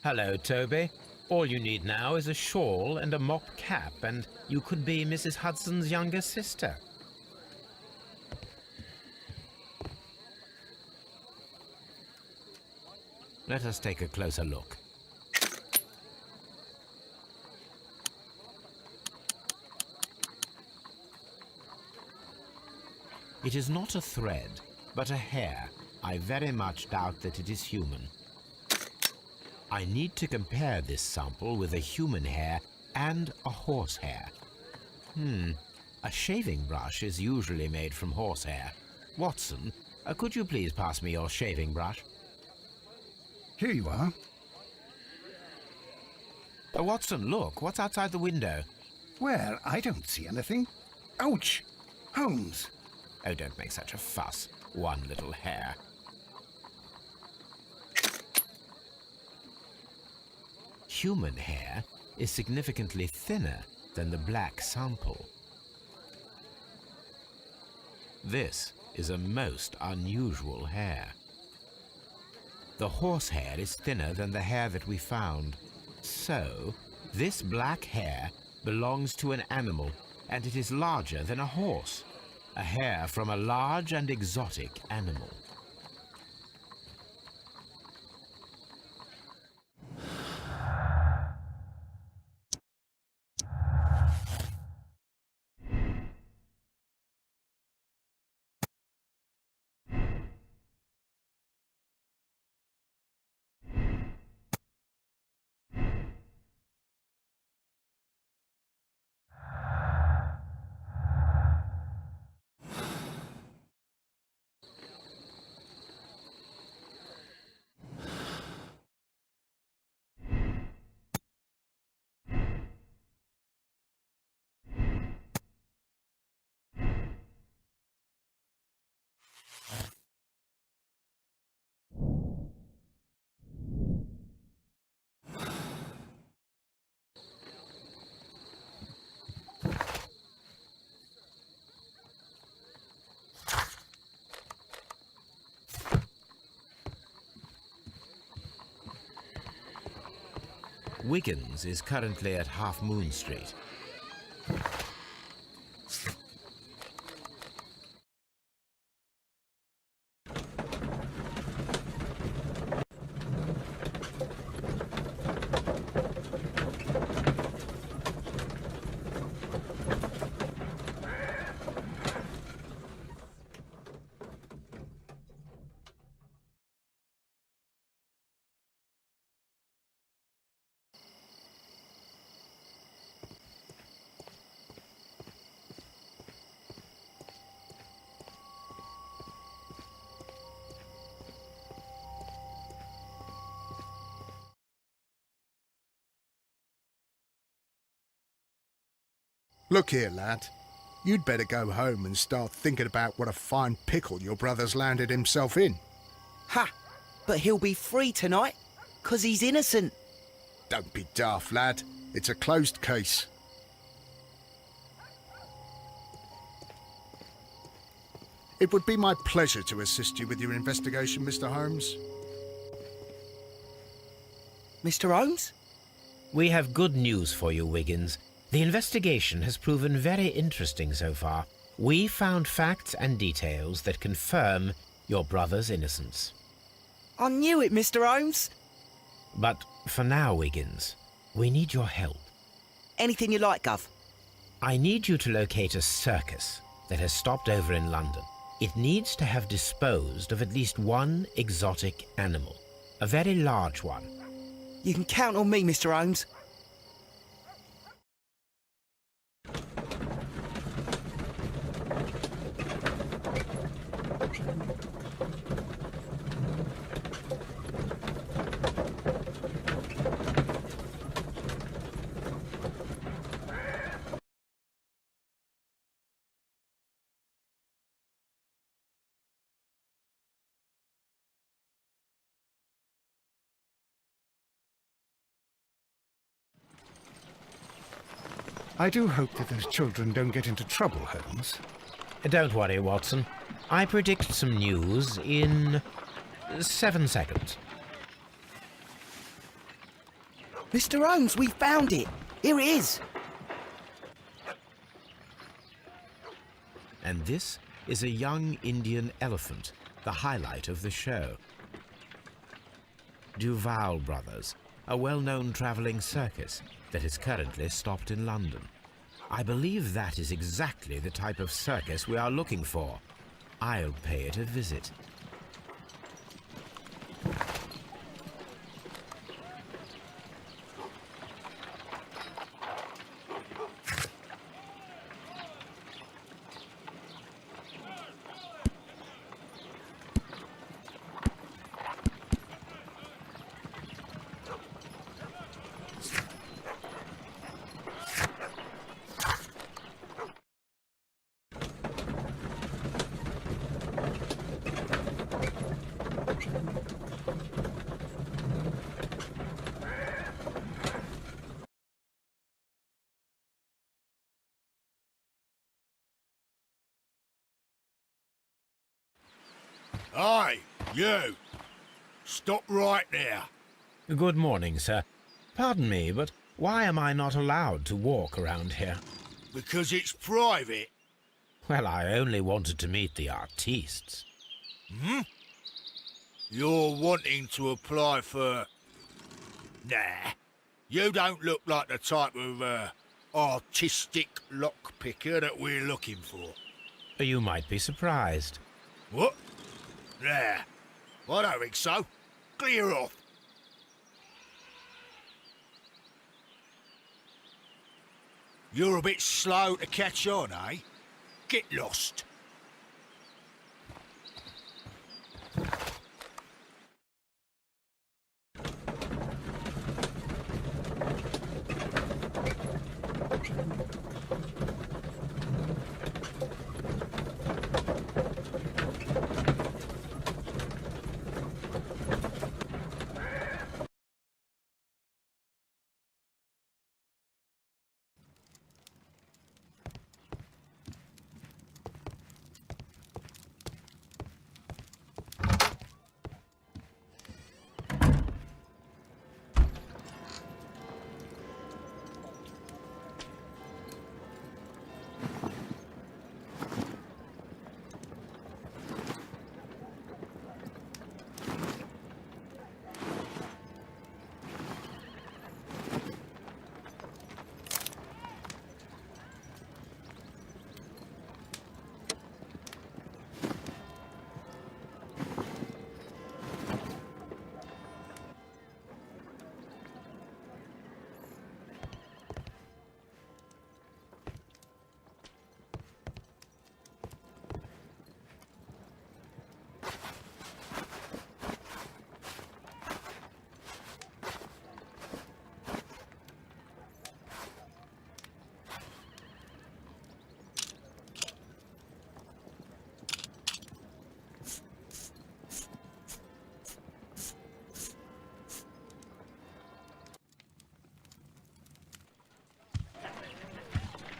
Hello, Toby. All you need now is a shawl and a mop cap, and you could be Mrs. Hudson's younger sister. Let us take a closer look. It is not a thread, but a hair. I very much doubt that it is human. I need to compare this sample with a human hair and a horse hair. A shaving brush is usually made from horsehair. Watson, could you please pass me your shaving brush? Here you are. Watson, look, what's outside the window? Well, I don't see anything. Ouch! Holmes! Oh, don't make such a fuss. One little hair. Human hair is significantly thinner than the black sample. This is a most unusual hair. The horsehair is thinner than the hair that we found. So, this black hair belongs to an animal, and it is larger than a horse. A hair from a large and exotic animal. Wiggins is currently at Half Moon Street. Look here, lad. You'd better go home and start thinking about what a fine pickle your brother's landed himself in. Ha! But he'll be free tonight, 'cause he's innocent. Don't be daft, lad. It's a closed case. It would be my pleasure to assist you with your investigation, Mr. Holmes. Mr. Holmes? We have good news for you, Wiggins. The investigation has proven very interesting so far. We found facts and details that confirm your brother's innocence. I knew it, Mr. Holmes. But for now, Wiggins, we need your help. Anything you like, Gov. I need you to locate a circus that has stopped over in London. It needs to have disposed of at least one exotic animal, a very large one. You can count on me, Mr. Holmes. I do hope that those children don't get into trouble, Holmes. Don't worry, Watson. I predict some news in 7 seconds. Mr. Holmes, we found it. Here it is. And this is a young Indian elephant, the highlight of the show. Duval Brothers, a well-known travelling circus that is currently stopped in London. I believe that is exactly the type of circus we are looking for. I'll pay it a visit. Aye, you! Stop right there. Good morning, sir. Pardon me, but why am I not allowed to walk around here? Because it's private. Well, I only wanted to meet the artistes. You're wanting to apply for... Nah, you don't look like the type of, artistic lockpicker that we're looking for. You might be surprised. What? Nah, I don't think so. Clear off. You're a bit slow to catch on, eh? Get lost.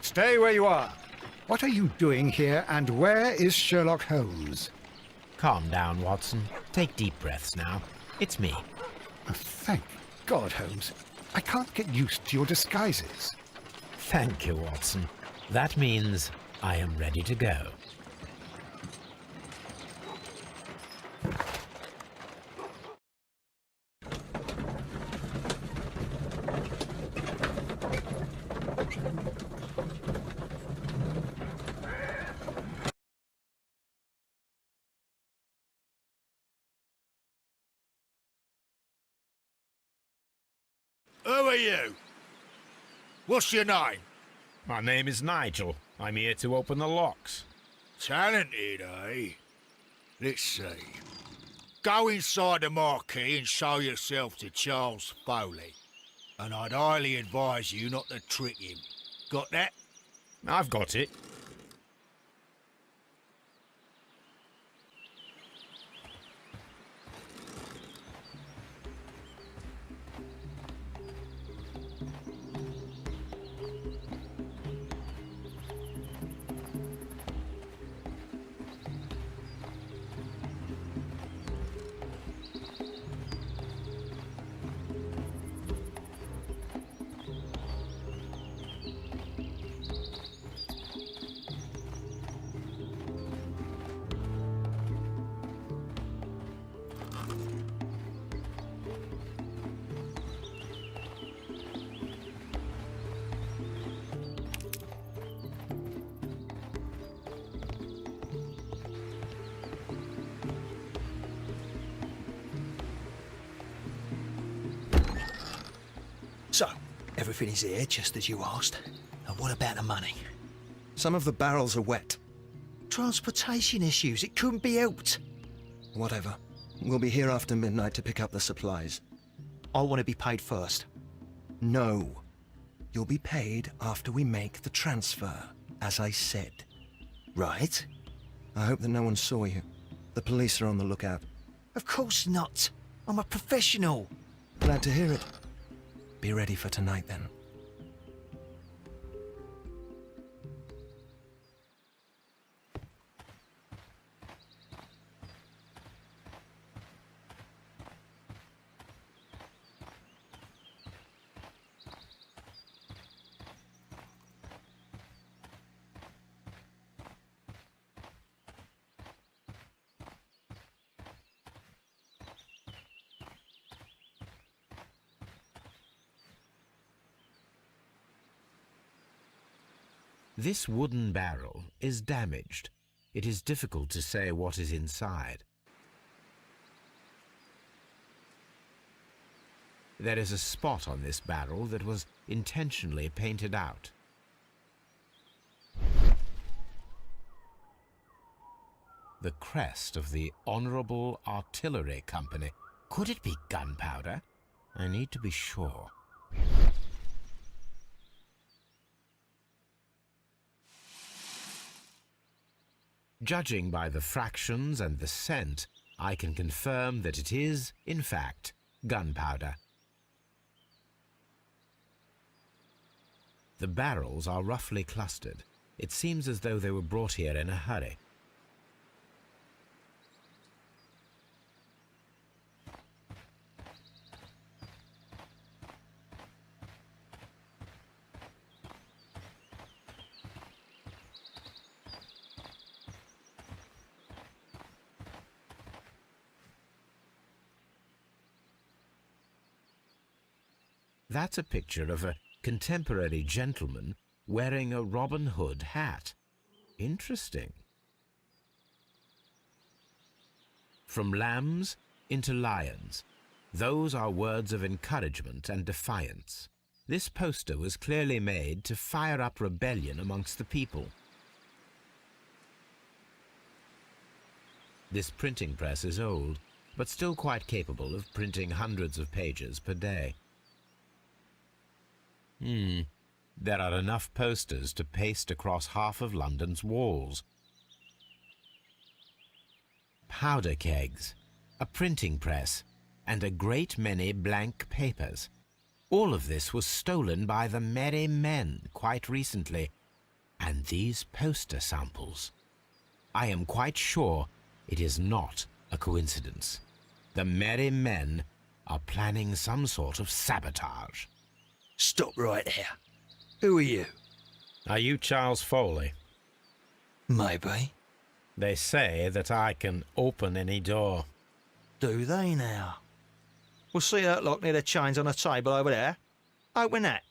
Stay where you are. What are you doing here, and where is Sherlock Holmes? Calm down, Watson. Take deep breaths now. It's me. Oh, thank God, Holmes. I can't get used to your disguises. Thank you, Watson. That means I am ready to go. Who are you? What's your name? My name is Nigel. I'm here to open the locks. Talented, eh? Let's see. Go inside the marquee and show yourself to Charles Foley. And I'd highly advise you not to trick him. Got that? I've got it. Everything is here, just as you asked. And what about the money? Some of the barrels are wet. Transportation issues, it couldn't be helped. Whatever. We'll be here after midnight to pick up the supplies. I want to be paid first. No. You'll be paid after we make the transfer, as I said. Right? I hope that no one saw you. The police are on the lookout. Of course not. I'm a professional. Glad to hear it. Be ready for tonight, then. This wooden barrel is damaged. It is difficult to say what is inside. There is a spot on this barrel that was intentionally painted out. The crest of the Honourable Artillery Company. Could it be gunpowder? I need to be sure. Judging by the fractions and the scent, I can confirm that it is, in fact, gunpowder. The barrels are roughly clustered. It seems as though they were brought here in a hurry. That's a picture of a contemporary gentleman wearing a Robin Hood hat. Interesting. From lambs into lions. Those are words of encouragement and defiance. This poster was clearly made to fire up rebellion amongst the people. This printing press is old, but still quite capable of printing hundreds of pages per day. There are enough posters to paste across half of London's walls. Powder kegs, a printing press, and a great many blank papers. All of this was stolen by the Merry Men quite recently. And these poster samples. I am quite sure it is not a coincidence. The Merry Men are planning some sort of sabotage. Stop right there. Who are you? Are you Charles Foley? Maybe. They say that I can open any door. Do they now? We'll see that lock near the chains on a table over there. Open that.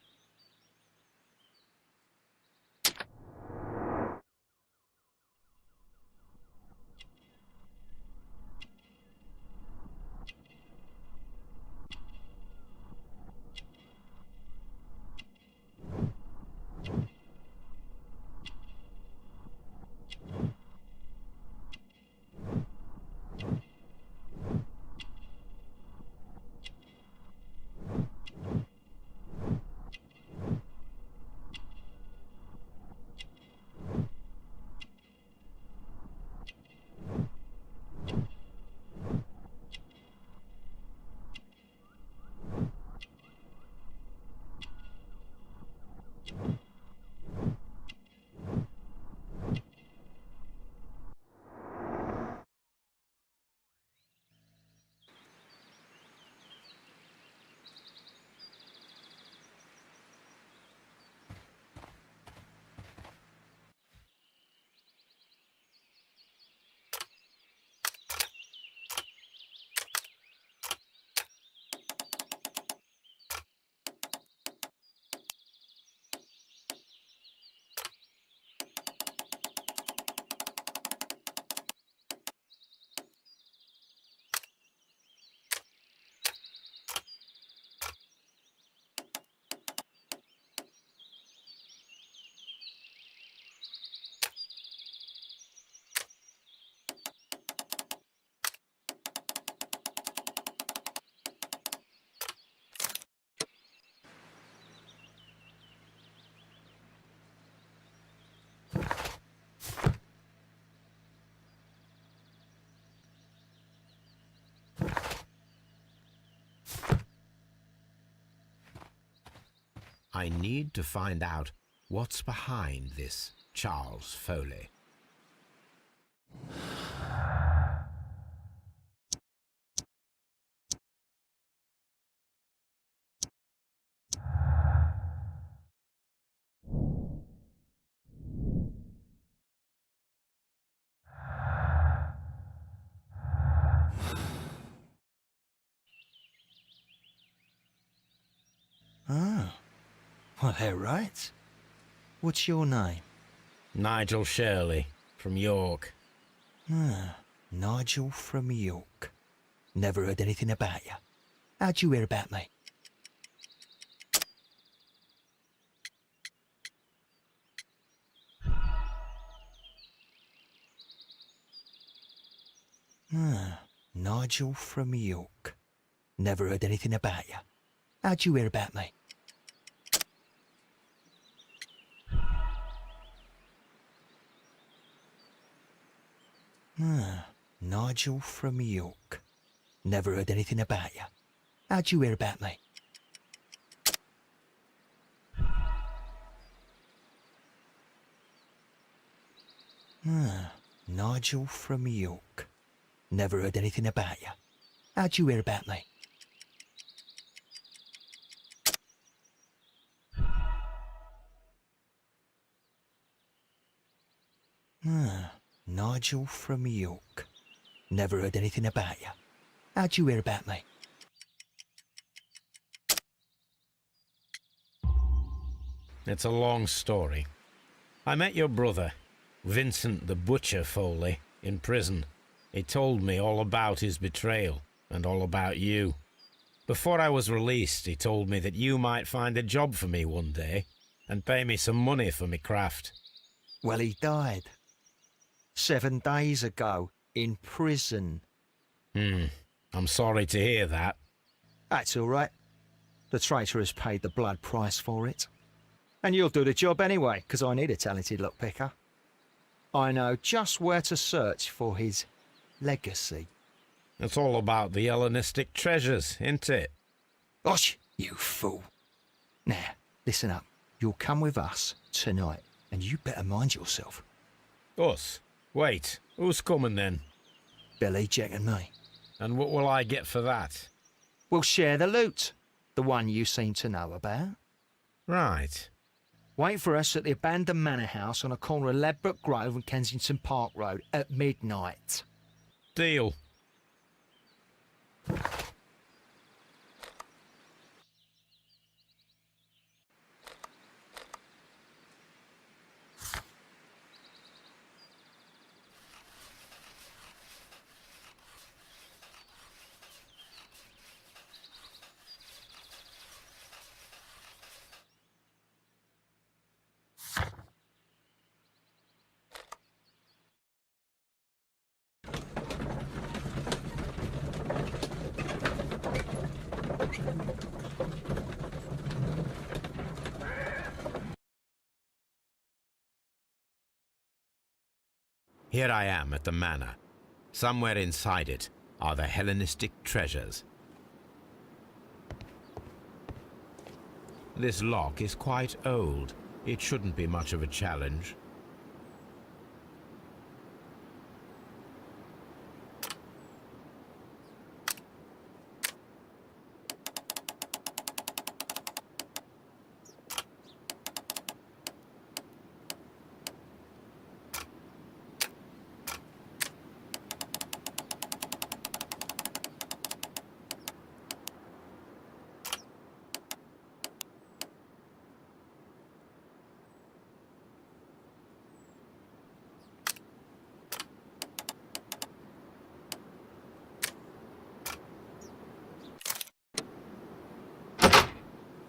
I need to find out what's behind this Charles Foley. Oh, well, they're right. What's your name? Nigel Shirley, from York. Nigel from York. Never heard anything about you. How'd you hear about me? Nigel from York. Never heard anything about you. How'd you hear about me? Nigel from York. Never heard anything about you. How'd you hear about me? Nigel from York. Never heard anything about you. How'd you hear about me? Nigel from York. Never heard anything about you. How'd you hear about me? It's a long story. I met your brother, Vincent the Butcher Foley, in prison. He told me all about his betrayal and all about you. Before I was released, he told me that you might find a job for me one day and pay me some money for me craft. Well, he died 7 days ago in prison. I'm sorry to hear that. That's all right. The traitor has paid the blood price for it. And you'll do the job anyway, because I need a talented lockpicker. I know just where to search for his legacy. It's all about the Hellenistic treasures, isn't it? Osh, you fool. Now, listen up. You'll come with us tonight, and you better mind yourself. Us? Wait, who's coming then? Billy, Jack and me. And what will I get for that? We'll share the loot. The one you seem to know about. Right. Wait for us at the abandoned manor house on the corner of Ladbroke Grove and Kensington Park Road at midnight. Deal. Here I am at the manor. Somewhere inside it are the Hellenistic treasures. This lock is quite old. It shouldn't be much of a challenge.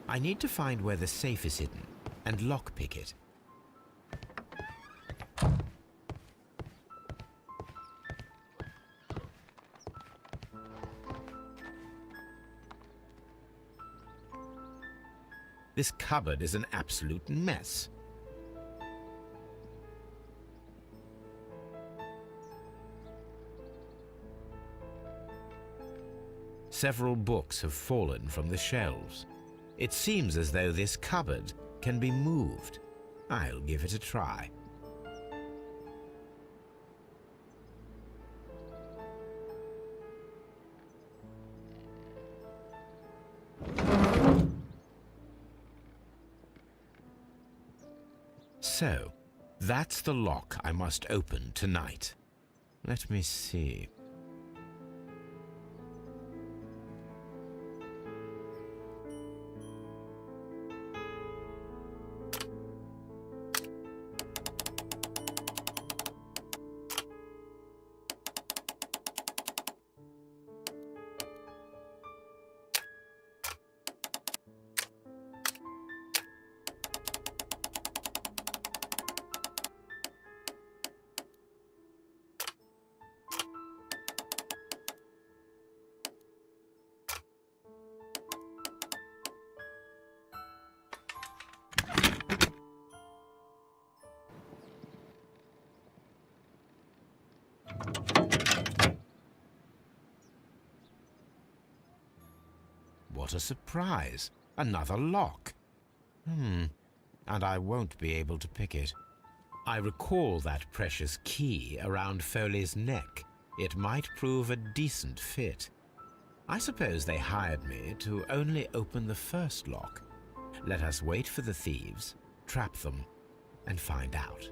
I need to find where the safe is hidden and lockpick it. This cupboard is an absolute mess. Several books have fallen from the shelves. It seems as though this cupboard can be moved. I'll give it a try. So, that's the lock I must open tonight. Let me see. What a surprise! Another lock. And I won't be able to pick it. I recall that precious key around Foley's neck. It might prove a decent fit. I suppose they hired me to only open the first lock. Let us wait for the thieves, trap them, and find out.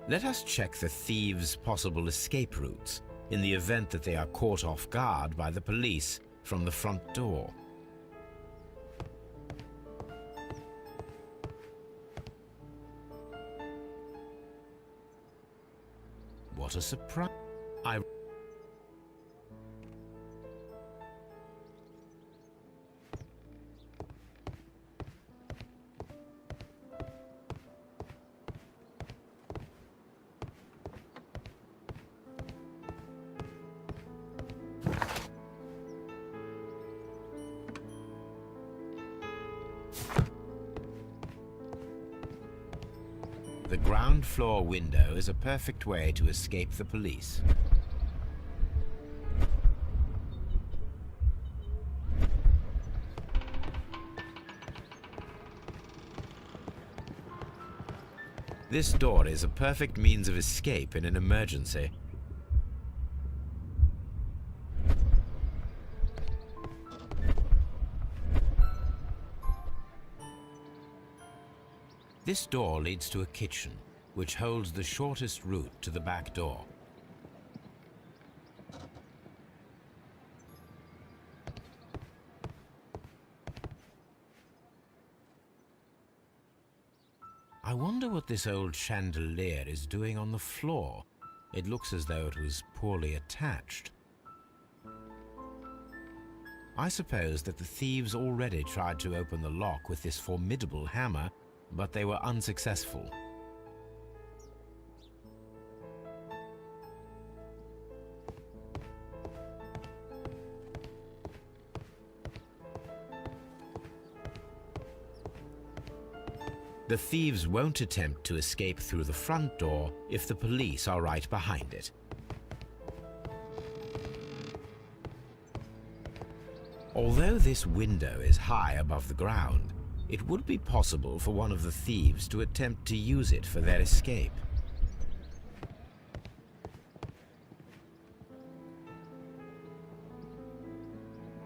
Let us check the thieves' possible escape routes in the event that they are caught off guard by the police from the front door. What a surprise! The ground floor window is a perfect way to escape the police. This door is a perfect means of escape in an emergency. This door leads to a kitchen, which holds the shortest route to the back door. I wonder what this old chandelier is doing on the floor. It looks as though it was poorly attached. I suppose that the thieves already tried to open the lock with this formidable hammer, but they were unsuccessful. The thieves won't attempt to escape through the front door if the police are right behind it. Although this window is high above the ground, it would be possible for one of the thieves to attempt to use it for their escape.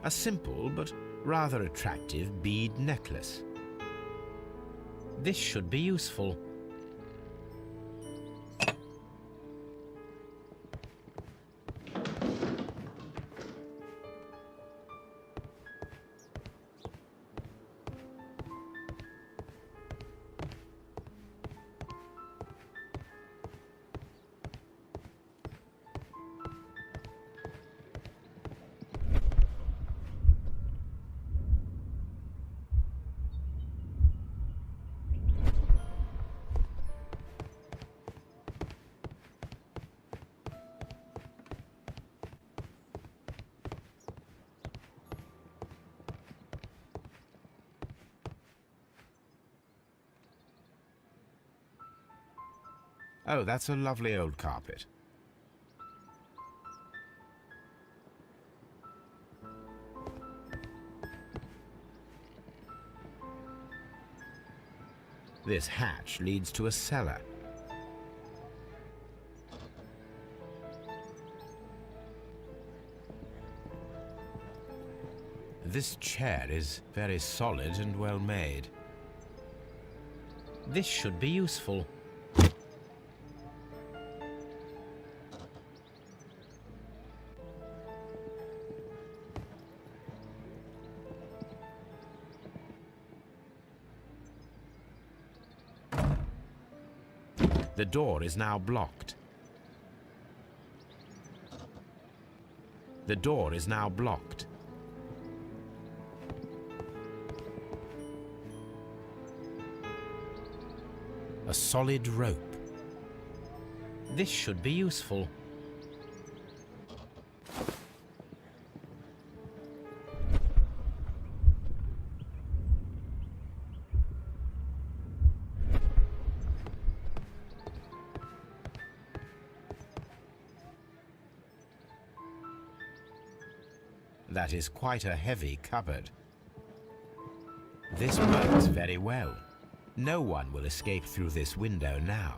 A simple but rather attractive bead necklace. This should be useful. Oh, that's a lovely old carpet. This hatch leads to a cellar. This chair is very solid and well made. This should be useful. The door is now blocked. The door is now blocked. A solid rope. This should be useful. That is quite a heavy cupboard. This works very well. No one will escape through this window now.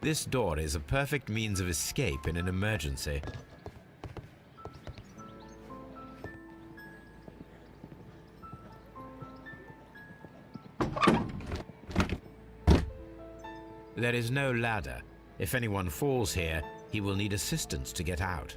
This door is a perfect means of escape in an emergency. There is no ladder. If anyone falls here, he will need assistance to get out.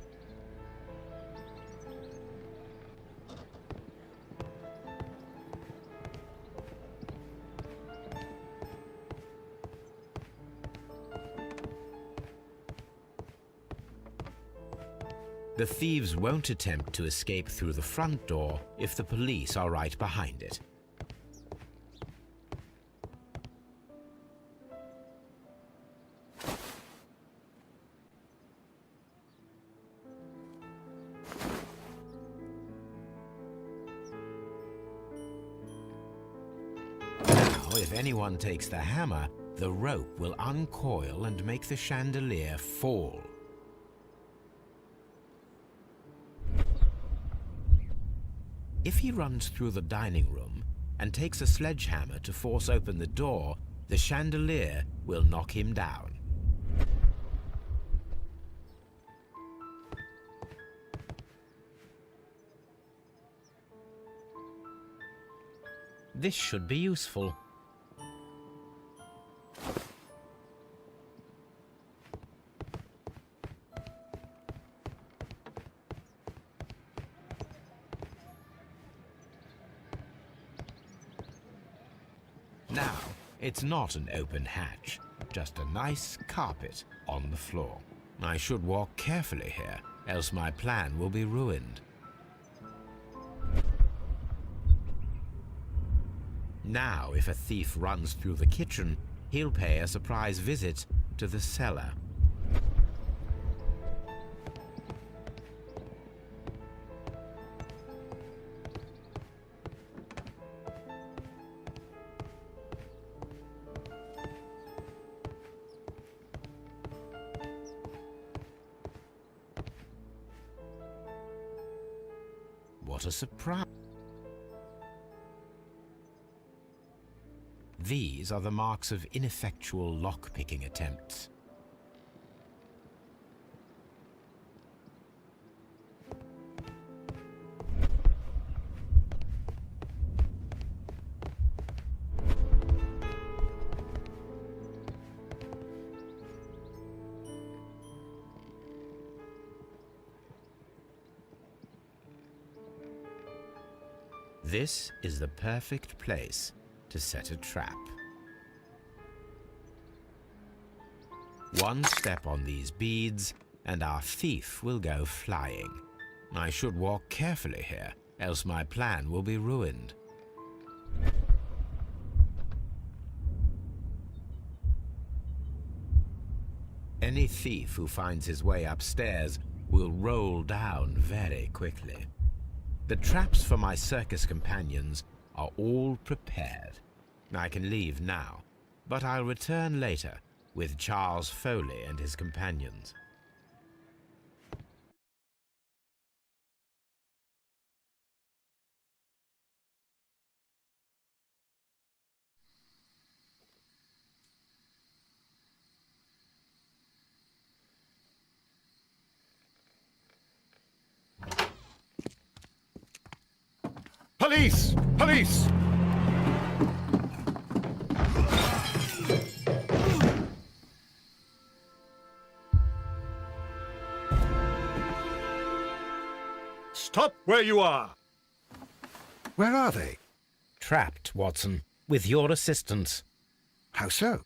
The thieves won't attempt to escape through the front door if the police are right behind it. If anyone takes the hammer, the rope will uncoil and make the chandelier fall. If he runs through the dining room and takes a sledgehammer to force open the door, the chandelier will knock him down. This should be useful. Now, it's not an open hatch, just a nice carpet on the floor. I should walk carefully here, else my plan will be ruined. Now, if a thief runs through the kitchen, he'll pay a surprise visit to the cellar. What a surprise! These are the marks of ineffectual lock-picking attempts. This is the perfect place to set a trap. One step on these beads, and our thief will go flying. I should walk carefully here, else my plan will be ruined. Any thief who finds his way upstairs will roll down very quickly. The traps for my circus companions are all prepared. I can leave now. but I'll return later with Charles Foley and his companions. Police! Police! Stop where you are! Where are they? Trapped, Watson, with your assistance. How so?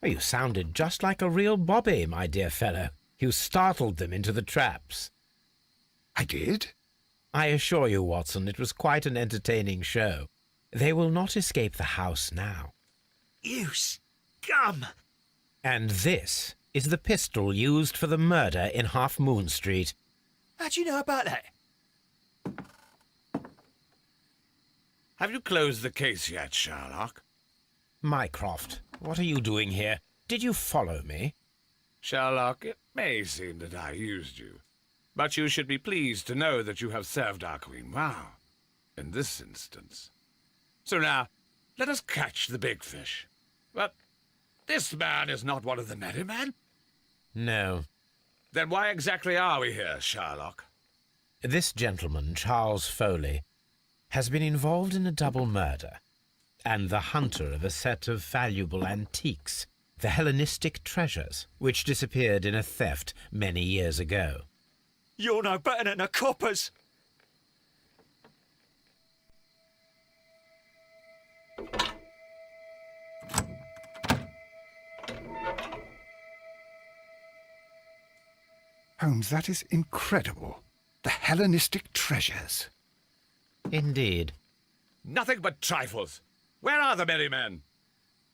Oh, you sounded just like a real bobby, my dear fellow. You startled them into the traps. I did? I assure you, Watson, it was quite an entertaining show. They will not escape the house now. You scum! And this is the pistol used for the murder in Half Moon Street. How'd you know about that? Have you closed the case yet, Sherlock? Mycroft, what are you doing here? Did you follow me? Sherlock, it may seem that I used you, but you should be pleased to know that you have served our Queen well, in this instance. So now, let us catch the big fish. But this man is not one of the merry men? No. Then why exactly are we here, Sherlock? This gentleman, Charles Foley, has been involved in a double murder, and the hunter of a set of valuable antiques, the Hellenistic treasures, which disappeared in a theft many years ago. You're no better than the coppers! Holmes, that is incredible. The Hellenistic treasures. Indeed. Nothing but trifles. Where are the merry men?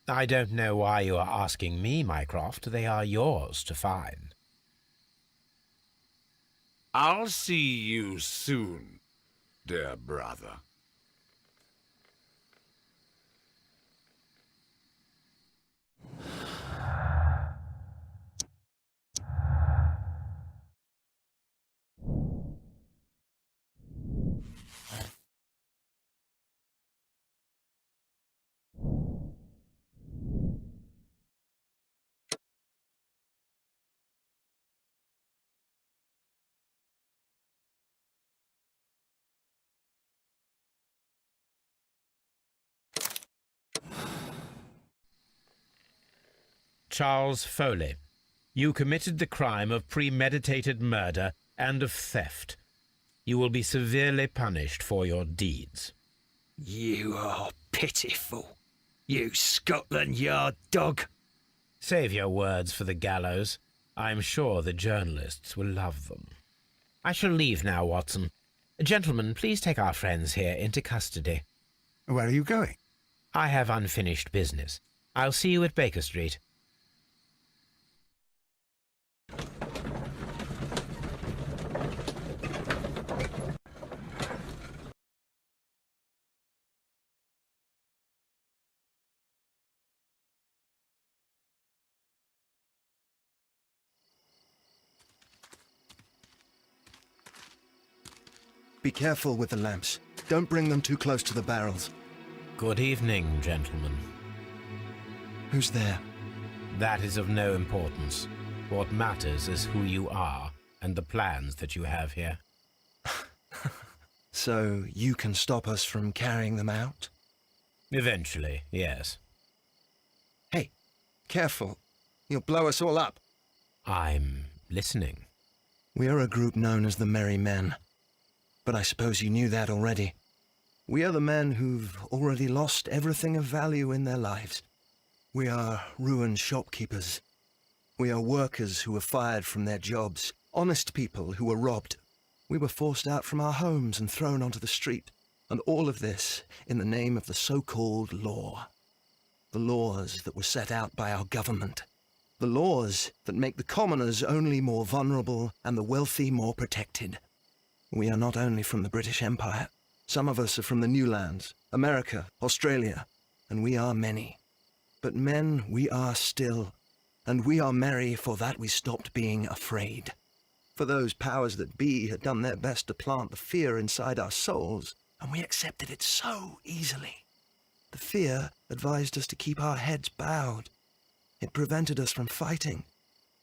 I don't know why you are asking me, Mycroft. They are yours to find. I'll see you soon, dear brother. Charles Foley, you committed the crime of premeditated murder and of theft. You will be severely punished for your deeds. You are pitiful, you Scotland Yard dog. Save your words for the gallows. I'm sure the journalists will love them. I shall leave now, Watson. Gentlemen, please take our friends here into custody. Where are you going? I have unfinished business. I'll see you at Baker Street. Be careful with the lamps. Don't bring them too close to the barrels. Good evening, gentlemen. Who's there? That is of no importance. What matters is who you are and the plans that you have here. So you can stop us from carrying them out? Eventually, yes. Hey, careful. You'll blow us all up. I'm listening. We are a group known as the Merry Men. But I suppose you knew that already. We are the men who've already lost everything of value in their lives. We are ruined shopkeepers. We are workers who were fired from their jobs. Honest people who were robbed. We were forced out from our homes and thrown onto the street. And all of this in the name of the so-called law. The laws that were set out by our government. The laws that make the commoners only more vulnerable and the wealthy more protected. We are not only from the British Empire. Some of us are from the New Lands, America, Australia, and we are many. But men we are still, and we are merry for that we stopped being afraid. For those powers that be had done their best to plant the fear inside our souls, and we accepted it so easily. The fear advised us to keep our heads bowed. It prevented us from fighting.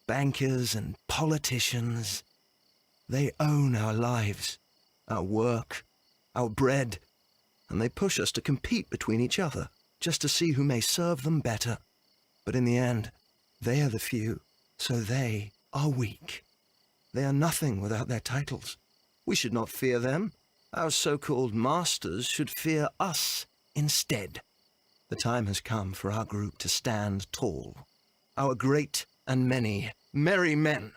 Bankers and politicians, they own our lives, our work, our bread, and they push us to compete between each other, just to see who may serve them better. But in the end, they are the few, so they are weak. They are nothing without their titles. We should not fear them. Our so-called masters should fear us instead. The time has come for our group to stand tall. Our great and many merry men.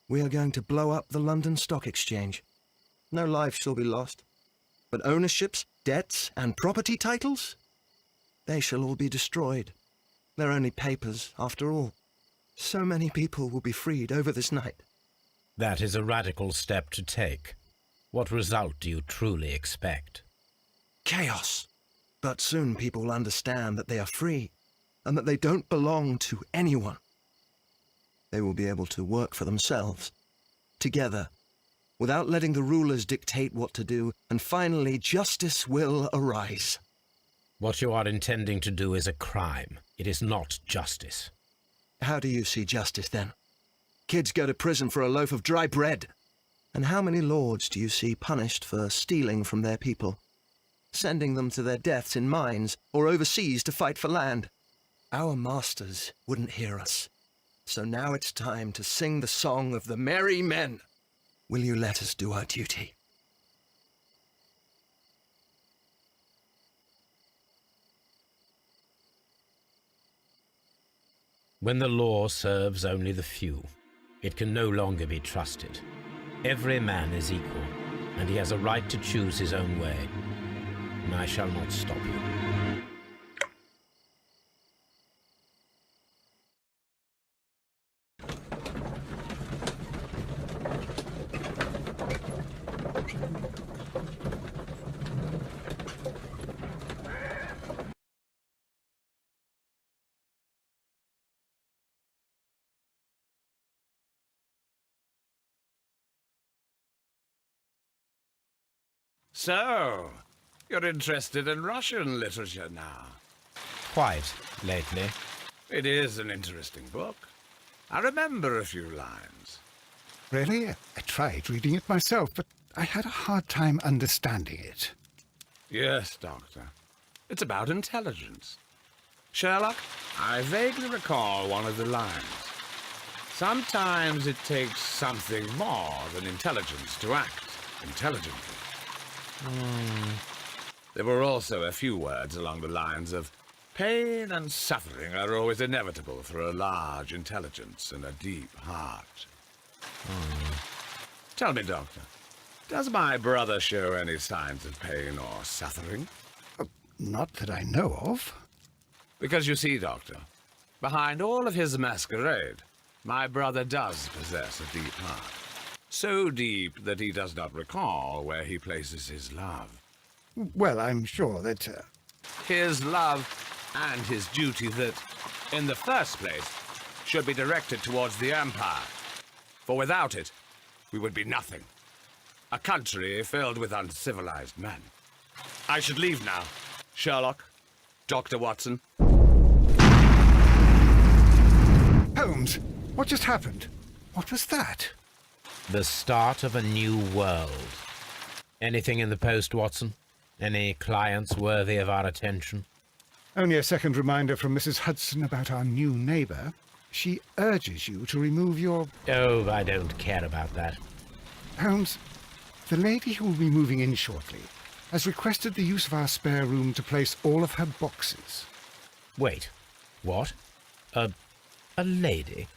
We are going to blow up the London Stock Exchange. No life shall be lost. But ownerships, debts, and property titles? They shall all be destroyed. They're only papers, after all. So many people will be freed over this night. That is a radical step to take. What result do you truly expect? Chaos. But soon people will understand that they are free, and that they don't belong to anyone. They will be able to work for themselves, together, without letting the rulers dictate what to do, and finally justice will arise. What you are intending to do is a crime. It is not justice. How do you see justice, then? Kids go to prison for a loaf of dry bread. And how many lords do you see punished for stealing from their people, sending them to their deaths in mines or overseas to fight for land? Our masters wouldn't hear us. So now it's time to sing the song of the merry men. Will you let us do our duty? When the law serves only the few, it can no longer be trusted. Every man is equal, and he has a right to choose his own way. And I shall not stop you. So, you're interested in Russian literature now? Quite, lately. It is an interesting book. I remember a few lines. Really? I tried reading it myself, but I had a hard time understanding it. Yes, Doctor. It's about intelligence. Sherlock, I vaguely recall one of the lines. Sometimes it takes something more than intelligence to act intelligently. There were also a few words along the lines of pain and suffering are always inevitable for a large intelligence and a deep heart. Tell me, Doctor, does my brother show any signs of pain or suffering? Not that I know of. Because you see, Doctor, behind all of his masquerade, my brother does possess a deep heart. So deep that he does not recall where he places his love. Well, I'm sure that... His love and his duty that, in the first place, should be directed towards the Empire. For without it, we would be nothing. A country filled with uncivilized men. I should leave now. Sherlock, Dr. Watson. Holmes, what just happened? What was that? The start of a new world. Anything in the post, Watson? Any clients worthy of our attention? Only a second reminder from Mrs. Hudson about our new neighbour. She urges you to remove your... Oh, I don't care about that. Holmes, the lady who will be moving in shortly has requested the use of our spare room to place all of her boxes. Wait, what? A lady?